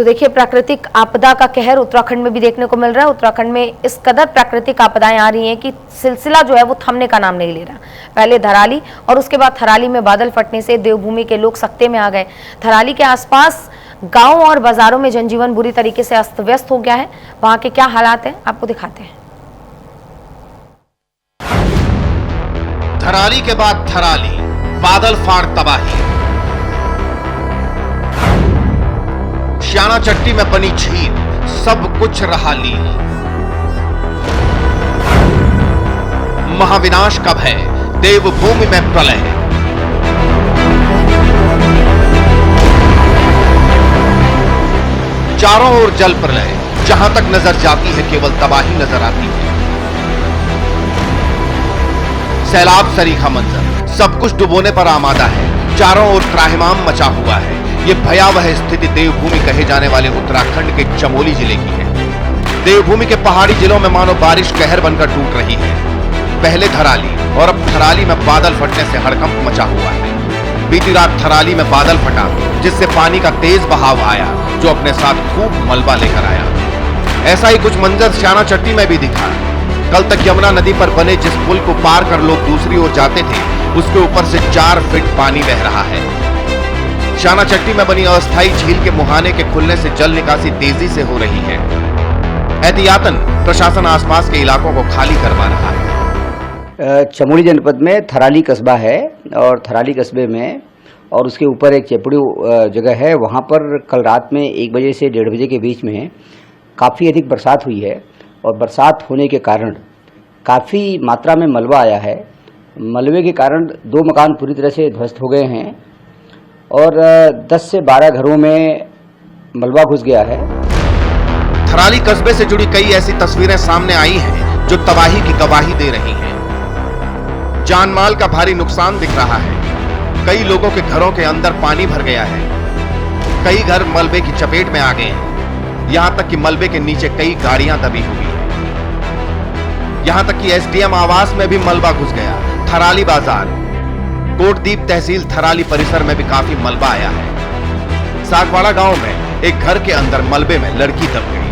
तो देखिए, प्राकृतिक आपदा का कहर उत्तराखंड में भी देखने को मिल रहा है। उत्तराखंड में इस कदर प्राकृतिक आपदाएं आ रही हैं कि सिलसिला जो है वो थमने का नाम नहीं ले रहा। पहले धराली और उसके बाद थराली में बादल फटने से देवभूमि के लोग सकते में आ गए। थराली के आसपास गांव और बाजारों में जनजीवन बुरी तरीके से अस्त व्यस्त हो गया है। वहां के क्या हालात हैं आपको दिखाते हैं। थराली के बाद थराली, बादल फाड़ तबाही। श्याना चट्टी में बनी झील, सब कुछ रहा लील। महाविनाश कब है, देवभूमि में प्रलय। चारों ओर जल प्रलय, जहां तक नजर जाती है केवल तबाही नजर आती है। सैलाब सरीखा मंजर, सब कुछ डुबोने पर आमादा है। चारों ओर त्राहिमाम मचा हुआ है। ये भयावह स्थिति देवभूमि कहे जाने वाले उत्तराखंड के चमोली जिले की है। देवभूमि के पहाड़ी जिलों में मानो बारिश कहर बनकर टूट रही है। पहले धराली और अब थराली में बादल फटने से हड़कंप मचा हुआ है। बीती रात थराली में बादल फटा, जिससे पानी का तेज बहाव आया, जो अपने साथ खूब मलबा लेकर आया। ऐसा ही कुछ मंजर श्याना चट्टी में भी दिखा। कल तक यमुना नदी पर बने जिस पुल को पार कर लोग दूसरी ओर जाते थे, उसके ऊपर से 4 फीट पानी बह रहा है। श्याना चट्टी में बनी अस्थायी झील के मुहाने के खुलने से जल निकासी तेजी से हो रही है। एहतियातन प्रशासन आसपास के इलाकों को खाली करवा रहा है। चमोली जनपद में थराली कस्बा है और थराली कस्बे में और उसके ऊपर एक चेपड़ी जगह है। वहाँ पर कल रात में 1 बजे से 1:30 बजे के बीच में काफ़ी अधिक बरसात हुई है और बरसात होने के कारण काफ़ी मात्रा में मलबा आया है। मलबे के कारण 2 मकान पूरी तरह से ध्वस्त हो गए हैं और 10 से 12 घरों में मलबा घुस गया है। थराली कस्बे से जुड़ी कई ऐसी तस्वीरें सामने आई हैं जो तबाही की गवाही दे रही हैं। जानमाल का भारी नुकसान दिख रहा है। कई लोगों के घरों के अंदर पानी भर गया है। कई घर मलबे की चपेट में आ गए हैं। यहां तक कि मलबे के नीचे कई गाड़ियां दबी हुई हैं। यहां तक कि एसडीएम आवास में भी मलबा घुस गया। थराली बाजार, कोटदीप तहसील थराली परिसर में भी काफी मलबा आया है। सागवाड़ा गांव में एक घर के अंदर मलबे में लड़की दब गई।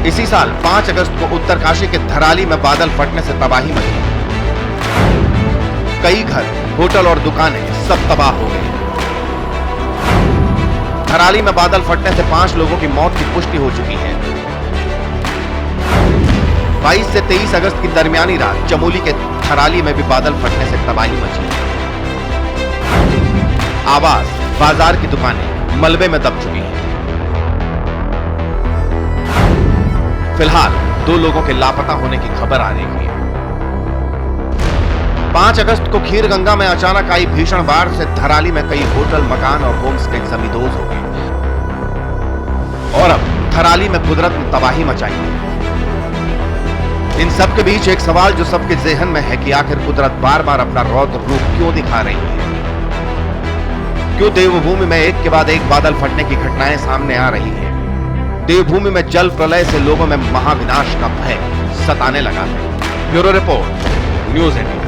इसी साल 5 अगस्त को उत्तरकाशी के थराली में बादल फटने से तबाही मची। कई घर, होटल और दुकानें सब तबाह हो गए। थराली में बादल फटने से 5 लोगों की मौत की पुष्टि हो चुकी है। 22 से 23 अगस्त की दरमियानी रात चमोली के थराली में भी बादल फटने से तबाही मची। आवास, बाजार की दुकानें मलबे में दब चुकी हैं। फिलहाल 2 लोगों के लापता होने की खबर आ रही है। 5 अगस्त को खीरगंगा में अचानक आई भीषण बाढ़ से थराली में कई होटल, मकान और होम स्टे जमींदोज हो गए और अब थराली में कुदरत ने तबाही मचाई है। इन सब के बीच एक सवाल जो सबके ज़हन में है कि आखिर कुदरत बार बार अपना रौद्र रूप क्यों दिखा रही है? क्यों देवभूमि में एक के बाद एक बादल फटने की घटनाएं सामने आ रही हैं? देवभूमि में जल प्रलय से लोगों में महाविनाश का भय सताने लगा है। Bureau report, news 18।